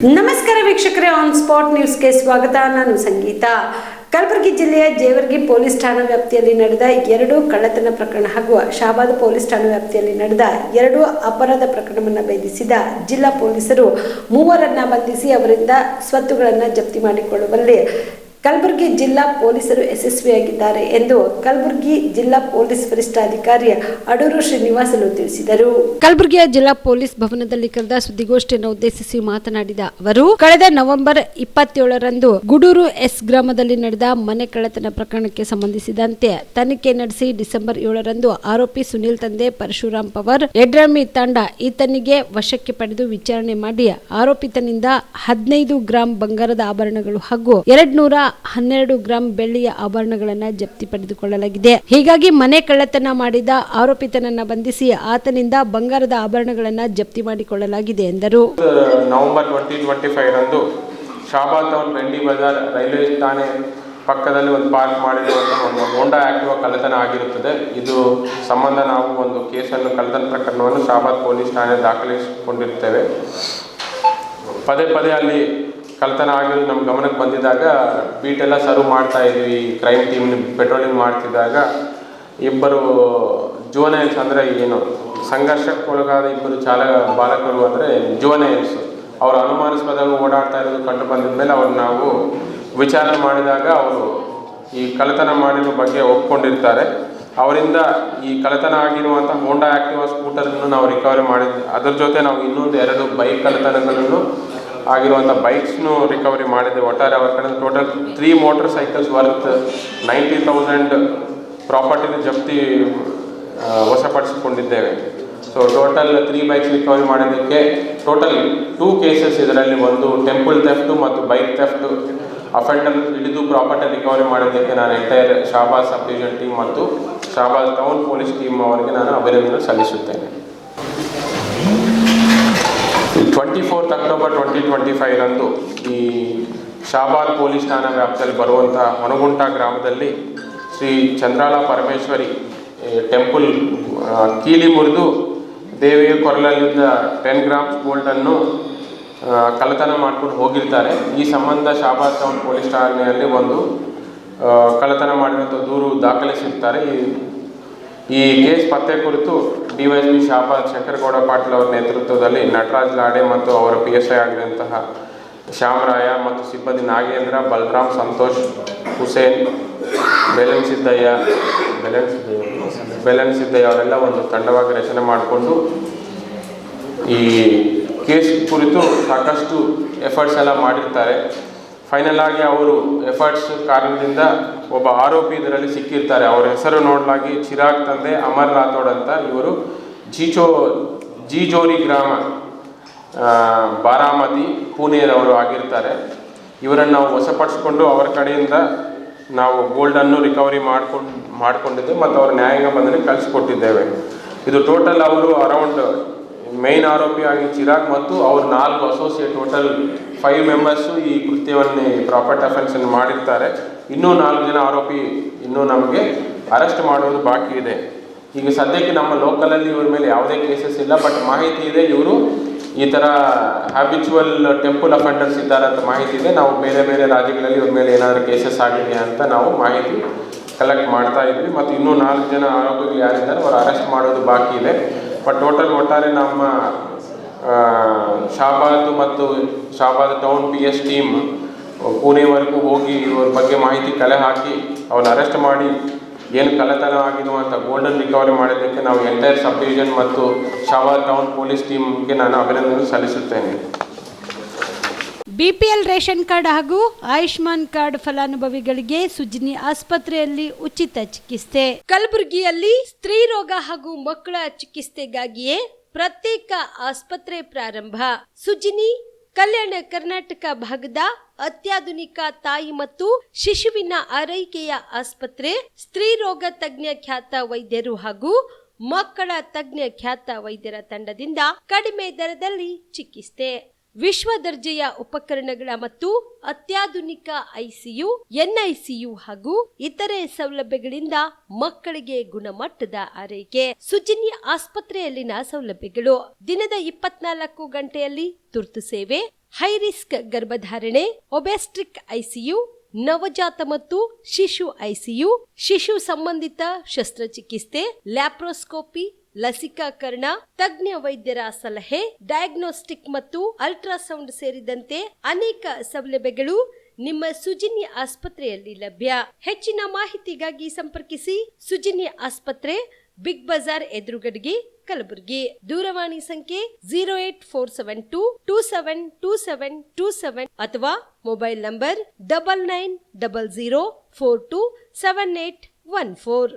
ನಮಸ್ಕಾರ ವೀಕ್ಷಕರೇ, on spot ನ್ಯೂಸ್ಗೆ ಸ್ವಾಗತ. ನಾನು ಸಂಗೀತ. ಕಲಬುರಗಿ ಜಿಲ್ಲೆಯ ಜೇವರ್ಗಿ ಪೊಲೀಸ್ ಠಾಣಾ ವ್ಯಾಪ್ತಿಯಲ್ಲಿ ನಡೆದ 2 ಕಳ್ಳತನ ಪ್ರಕರಣ ಹಾಗೂ ಶಾಬಾದ್ ಪೊಲೀಸ್ ಠಾಣಾ ವ್ಯಾಪ್ತಿಯಲ್ಲಿ ನಡೆದ 2 ಅಪರಾಧ ಪ್ರಕರಣವನ್ನು ಭೇದಿಸಿದ ಜಿಲ್ಲಾ ಪೊಲೀಸರು 3 ಬಂಧಿಸಿ ಅವರಿಂದ ಸ್ವತ್ತುಗಳನ್ನು ಜಪ್ತಿ ಮಾಡಿಕೊಳ್ಳುವಲ್ಲಿ ಕಲಬುರಗಿ ಜಿಲ್ಲಾ ಪೊಲೀಸರು ಯಶಸ್ವಿಯಾಗಿದ್ದಾರೆ ಎಂದು ಕಲಬುರಗಿ ಜಿಲ್ಲಾ ಪೊಲೀಸ್ ವರಿಷ್ಠಾಧಿಕಾರಿ ಅಡೂರು ಶ್ರೀನಿವಾಸಲು ತಿಳಿಸಿದರು. ಕಲಬುರಗಿಯ ಜಿಲ್ಲಾ ಪೊಲೀಸ್ ಭವನದಲ್ಲಿ ಕರೆದ ಸುದ್ದಿಗೋಷ್ಠಿಯನ್ನು ಉದ್ದೇಶಿಸಿ ಮಾತನಾಡಿದ ಅವರು, ಕಳೆದ ನವೆಂಬರ್ 27ರಂದು ಗುಡೂರು ಎಸ್ ಗ್ರಾಮದಲ್ಲಿ ನಡೆದ ಮನೆ ಕಳ್ಳತನ ಪ್ರಕರಣಕ್ಕೆ ಸಂಬಂಧಿಸಿದಂತೆ ತನಿಖೆ ನಡೆಸಿ ಡಿಸೆಂಬರ್ 7ರಂದು ಆರೋಪಿ ಸುನಿಲ್ ತಂದೆ ಪರಶುರಾಮ್ ಪವರ್ ಯಡ್ರಾಮಿ ತಂಡ ಈತನಿಗೆ ವಶಕ್ಕೆ ಪಡೆದು ವಿಚಾರಣೆ ಮಾಡಿ ಆರೋಪಿತನಿಂದ 15 ಗ್ರಾಂ ಬಂಗಾರದ ಆಭರಣಗಳು ಹಾಗೂ 212 ಗ್ರಾಂ ಬೆಳ್ಳಿಯ ಆಭರಣಗಳನ್ನು ಜಪ್ತಿ ಪಡೆದುಕೊಳ್ಳಲಾಗಿದೆ. ಹೀಗಾಗಿ ಮನೆ ಕಳ್ಳತನ ಮಾಡಿದ ಆರೋಪಿತನನ್ನ ಬಂಧಿಸಿ ಆತನಿಂದ ಬಂಗಾರದ ಆಭರಣಗಳನ್ನು ಜಪ್ತಿ ಮಾಡಿಕೊಳ್ಳಲಾಗಿದೆ ಎಂದರು. ನವೆಂಬರ್ 2025 ರಂದು ಶಾಬಾದ್ ಟೌನ್ ಬೆಂಡಿ ಬಜಾರ್ ರೈಲ್ವೆ ಠಾಣೆ ಪಕ್ಕದಲ್ಲಿ ಒಂದು ಪಾರ್ಕ್ ಮಾಡಿರುವಂತಹ ಒಂದು ಹೋಂಡಾ ಆಕ್ಟಿವಾ ಕಳ್ಳತನ ಆಗಿರುತ್ತದೆ. ಇದು ಸಂಬಂಧ ನಾವು ಒಂದು ಕೇಸನ್ನು ಕಳ್ಳತನ ಪ್ರಕರಣವನ್ನು ಶಾಬಾದ್ ಪೊಲೀಸ್ ಠಾಣೆ ದಾಖಲಿಸಿಕೊಂಡಿರುತ್ತೇವೆ. ಪದೇ ಪದೇ ಅಲ್ಲಿ ಕಳ್ಳತನ ಆಗಿರೋದು ನಮ್ಮ ಗಮನಕ್ಕೆ ಬಂದಿದ್ದಾಗ ಬೀಟ್ ಎಲ್ಲ ಸರ್ವ್ ಮಾಡ್ತಾ ಇದ್ವಿ. ಕ್ರೈಮ್ ಟೀಮ್ ಪೆಟ್ರೋಲಿಂಗ್ ಮಾಡ್ತಿದ್ದಾಗ ಇಬ್ಬರು ಜುವನೈಲ್ಸ್ ಅಂದರೆ ಏನು ಸಂಘರ್ಷಕ್ಕೊಳಗಾದ ಇಬ್ಬರು ಬಾಲಕರು ಅಂದರೆ ಜುವನೈಲ್ಸ್ ಅವರು ಅನುಮಾನಾಸ್ಪದವಾಗಿ ಓಡಾಡ್ತಾ ಇರೋದು ಕಂಡು ಬಂದಿದ ಮೇಲೆ ಅವ್ರು ನಾವು ವಿಚಾರಣೆ ಮಾಡಿದಾಗ ಅವರು ಈ ಕಳ್ಳತನ ಮಾಡಿರೋ ಬಗ್ಗೆ ಒಪ್ಕೊಂಡಿರ್ತಾರೆ. ಅವರಿಂದ ಈ ಕಳ್ಳತನ ಆಗಿರುವಂಥ ಹೋಂಡಾ ಆಕ್ಟಿವಾ ಸ್ಕೂಟರನ್ನು ನಾವು ರಿಕವರಿ ಮಾಡಿದ್ವಿ. ಅದರ ಜೊತೆ ನಾವು ಇನ್ನೊಂದು 2 ಬೈಕ್ ಕಳ್ಳತನಗಳನ್ನು ಆಗಿರುವಂಥ ಬೈಕ್ಸ್ನು ರಿಕವರಿ ಮಾಡಿದೆ. ಒಟ್ಟಾರೆ ಅವರ ಕಡೆ ಟೋಟಲ್ 3 ಮೋಟರ್ ಸೈಕಲ್ಸ್ ವರ್ತ್ 90,000 ಪ್ರಾಪರ್ಟಿನ ಜಪ್ತಿ ವಶಪಡಿಸಿಕೊಂಡಿದ್ದೇವೆ. ಸೊ ಟೋಟಲ್ 3 ಬೈಕ್ಸ್ ರಿಕವರಿ ಮಾಡಿದ್ದಕ್ಕೆ ಟೋಟಲ್ 2 ಕೇಸಸ್, ಇದರಲ್ಲಿ ಒಂದು ಟೆಂಪಲ್ ಥೆಫ್ಟು ಮತ್ತು ಬೈಕ್ ಥೆಫ್ಟು ಅಫೆಂಡರ್ ಹಿಡಿದು ಪ್ರಾಪರ್ಟಿ ರಿಕವರಿ ಮಾಡಿದ್ದಕ್ಕೆ ನಾನು entire Shahabad sub division team ಮತ್ತು ಶಾಬಾದ್ ಟೌನ್ ಪೊಲೀಸ್ ಟೀಮ್ ಅವರಿಗೆ ನಾನು ಅಭಿನಂದನೆ ಸಲ್ಲಿಸುತ್ತೇನೆ. 24 ಅಕ್ಟೋಬರ್ 2025 ರಂದು ಈ ಶಾಬಾದ್ ಪೊಲೀಸ್ ಠಾಣಾ ವ್ಯಾಪ್ತಿಯಲ್ಲಿ ಬರುವಂಥ ಹೊನಗುಂಟ ಗ್ರಾಮದಲ್ಲಿ ಶ್ರೀ ಚಂದ್ರಾಳ ಪರಮೇಶ್ವರಿ ಟೆಂಪಲ್ ಕೀಲಿ ಮುರಿದು ದೇವಿಯ ಕೊರಳಲ್ಲಿದ್ದ 10 ಗ್ರಾಮ್ಸ್ ಗೋಲ್ಡನ್ನು ಕಳ್ಳತನ ಮಾಡ್ಕೊಂಡು ಹೋಗಿರ್ತಾರೆ. ಈ ಸಂಬಂಧ ಶಾಬಾದ್ ಟೌನ್ ಪೊಲೀಸ್ ಠಾಣೆಯಲ್ಲಿ ಒಂದು ಕಳ್ಳತನ ಮಾಡಿರುವಂಥ ದೂರು ದಾಖಲಿಸಿರ್ತಾರೆ. ಈ ಕೇಸ್ ಪತ್ತೆ ಕುರಿತು DYSP ಶಾಬಾದ್ ಶಂಕರಗೌಡ ಪಾಟೀಲ್ ಅವರ ನೇತೃತ್ವದಲ್ಲಿ ನಟರಾಜ್ ಲಾಡೆ ಮತ್ತು ಅವರ PSI ಆಗಿರುವಂತಹ ಶ್ಯಾಮರಾಯ ಮತ್ತು ಸಿಬ್ಬಂದಿ ನಾಗೇಂದ್ರ, ಬಲರಾಮ್, ಸಂತೋಷ್, ಹುಸೇನ್, ಬೆಲನ್ ಸಿದ್ದಯ್ಯ ಅವರೆಲ್ಲ ಒಂದು ತಂಡವಾಗಿ ರಚನೆ ಮಾಡಿಕೊಂಡು ಈ ಕೇಸ್ ಕುರಿತು ಸಾಕಷ್ಟು ಎಫರ್ಟ್ಸ್ ಎಲ್ಲ ಮಾಡಿರ್ತಾರೆ. ಫೈನಲ್ ಆಗಿ ಅವರು ಎಫರ್ಟ್ಸ್ ಕಾರಣದಿಂದ ಒಬ್ಬ ಆರೋಪಿ ಇದರಲ್ಲಿ ಸಿಕ್ಕಿರ್ತಾರೆ. ಅವರ ಹೆಸರು ನೋಡಲಾಗಿ ಚಿರಾಗ್ ತಂದೆ ಅಮರ್ ರಾಥೋಡ್ ಅಂತ, ಇವರು ಜೀಜೋರಿ ಗ್ರಾಮ ಬಾರಾಮತಿ ಪುಣೆಯವರು ಆಗಿರ್ತಾರೆ. ಇವರನ್ನು ನಾವು ವಶಪಡಿಸಿಕೊಂಡು ಅವರ ಕಡೆಯಿಂದ ನಾವು ಗೋಲ್ಡನ್ನು ರಿಕವರಿ ಮಾಡಿಕೊಂಡಿದ್ದೇವೆ ಮತ್ತು ಅವರ ನ್ಯಾಯಾಂಗ ಬಂಧನಕ್ಕೆ ಕಳಿಸಿಕೊಟ್ಟಿದ್ದೇವೆ. ಇದು ಟೋಟಲ್ ಅವರು ಅರೌಂಡ್ ಮೇನ್ ಆರೋಪಿಯಾಗಿ ಚಿರಾಗ್ ಮತ್ತು ಅವ್ರ 4 ಅಸೋಸಿಯೇಟ್, ಟೋಟಲ್ 5 ಮೆಂಬರ್ಸು ಈ ಕೃತ್ಯವನ್ನು ಪ್ರಾಪರ್ಟಿ ಅಫೆನ್ಸನ್ನು ಮಾಡಿರ್ತಾರೆ. ಇನ್ನೂ 4 ಜನ ಆರೋಪಿ ಇನ್ನೂ ನಮಗೆ ಅರೆಸ್ಟ್ ಮಾಡೋದು ಬಾಕಿ ಇದೆ. ಈಗ ಸದ್ಯಕ್ಕೆ ನಮ್ಮ ಲೋಕಲಲ್ಲಿ ಇವ್ರ ಮೇಲೆ ಯಾವುದೇ ಕೇಸಸ್ ಇಲ್ಲ, ಬಟ್ ಮಾಹಿತಿ ಇದೆ ಇವರು ಈ ಥರ ಹ್ಯಾಬಿಚುವಲ್ ಟೆಂಪಲ್ ಅಫೆಂಡರ್ಸ್ ಇದ್ದಾರೆ ಅಂತ ಮಾಹಿತಿ ಇದೆ. ನಾವು ಬೇರೆ ಬೇರೆ ರಾಜ್ಯಗಳಲ್ಲಿ ಇವ್ರ ಮೇಲೆ ಏನಾದರೂ ಕೇಸಸ್ ಆಗಿದೆಯಾ ಅಂತ ನಾವು ಮಾಹಿತಿ ಕಲೆಕ್ಟ್ ಮಾಡ್ತಾ ಇದ್ವಿ. ಮತ್ತು ಇನ್ನೂ 4 ಜನ ಆರೋಪಿಗಳು ಯಾರಿದ್ದಾರೆ ಅವರು ಅರೆಸ್ಟ್ ಮಾಡೋದು ಬಾಕಿ ಇದೆ. ಬಟ್ ಒಟ್ಟಾರೆ ನಮ್ಮ ಶಾಬಾದ್ ಮತ್ತು ಶಾಬಾದ್ ಟೌನ್ PS ಟೀಮ್ ಪುಣೆವರೆಗೂ ಹೋಗಿ ಇವ್ರ ಬಗ್ಗೆ ಮಾಹಿತಿ ಕಲೆ ಹಾಕಿ ಅವ್ರನ್ನ ಅರೆಸ್ಟ್ ಮಾಡಿ ಏನು ಕಳ್ಳತನ ಆಗಿರುವಂಥ ಗೋಲ್ಡನ್ ರಿಕವರಿ ಮಾಡಿದ್ದಕ್ಕೆ ನಾವು ಎಂಟೈರ್ ಸಬ್ ಡಿವಿಷನ್ ಮತ್ತು ಶಾಬಾದ್ ಟೌನ್ ಪೊಲೀಸ್ ಟೀಮ್ಗೆ ನಾನು ಅಭಿನಂದನೆ ಸಲ್ಲಿಸುತ್ತೇನೆ. BPL ರೇಷನ್ ಕಾರ್ಡ್ ಹಾಗೂ ಆಯುಷ್ಮಾನ್ ಕಾರ್ಡ್ ಫಲಾನುಭವಿಗಳಿಗೆ ಸುಜಿನಿ ಆಸ್ಪತ್ರೆಯಲ್ಲಿ ಉಚಿತ ಚಿಕಿತ್ಸೆ. ಕಲಬುರಗಿಯಲ್ಲಿ ಸ್ತ್ರೀ ರೋಗ ಹಾಗೂ ಮಕ್ಕಳ ಚಿಕಿತ್ಸೆಗಾಗಿಯೇ ಪ್ರತ್ಯೇಕ ಆಸ್ಪತ್ರೆ ಪ್ರಾರಂಭ. ಸುಜಿನಿ ಕಲ್ಯಾಣ ಕರ್ನಾಟಕ ಭಾಗದ ಅತ್ಯಾಧುನಿಕ ತಾಯಿ ಮತ್ತು ಶಿಶುವಿನ ಆರೈಕೆಯ ಆಸ್ಪತ್ರೆ. ಸ್ತ್ರೀ ರೋಗ ತಜ್ಞ ಖ್ಯಾತ ವೈದ್ಯರು ಹಾಗೂ ಮಕ್ಕಳ ತಜ್ಞ ಖ್ಯಾತ ವೈದ್ಯರ ತಂಡದಿಂದ ಕಡಿಮೆ ದರದಲ್ಲಿ ಚಿಕಿತ್ಸೆ. ವಿಶ್ವ ದರ್ಜೆಯ ಉಪಕರಣಗಳ ಮತ್ತು ಅತ್ಯಾಧುನಿಕ ICU, NICU ಹಾಗೂ ಇತರೆ ಸೌಲಭ್ಯಗಳಿಂದ ಮಕ್ಕಳಿಗೆ ಗುಣಮಟ್ಟದ ಆರೈಕೆ. ಸುಜಿನಿ ಆಸ್ಪತ್ರೆಯಲ್ಲಿನ ಸೌಲಭ್ಯಗಳು: ದಿನದ 24 ಗಂಟೆಯಲ್ಲಿ ತುರ್ತು ಸೇವೆ, ಹೈ ರಿಸ್ಕ್ ಗರ್ಭಧಾರಣೆ, ಒಬೆಸ್ಟ್ರಿಕ್ ಐಸಿಯು, ನವಜಾತ ಮತ್ತು ಶಿಶು ಐಸಿಯು, ಶಿಶು ಸಂಬಂಧಿತ ಶಸ್ತ್ರಚಿಕಿತ್ಸೆ, ಲ್ಯಾಪ್ರೋಸ್ಕೋಪಿ, ಲಸಿಕಾಕರಣ, ತಜ್ಞ ವೈದ್ಯರ ಸಲಹೆ, ಡಯಾಗ್ನೋಸ್ಟಿಕ್ ಮತ್ತು ಅಲ್ಟ್ರಾಸೌಂಡ್ ಸೇರಿದಂತೆ ಅನೇಕ ಸೌಲಭ್ಯಗಳು ನಿಮ್ಮ ಸುಜಿನಿ ಆಸ್ಪತ್ರೆಯಲ್ಲಿ ಲಭ್ಯ. ಹೆಚ್ಚಿನ ಮಾಹಿತಿಗಾಗಿ ಸಂಪರ್ಕಿಸಿ ಸುಜಿನಿ ಆಸ್ಪತ್ರೆ, ಬಿಗ್ ಬಜಾರ್ ಎದುರುಗಡೆಗೆ, ಕಲಬುರಗಿ. ದೂರವಾಣಿ ಸಂಖ್ಯೆ 08472 272727 ಅಥವಾ ಮೊಬೈಲ್ ನಂಬರ್ 9900427814.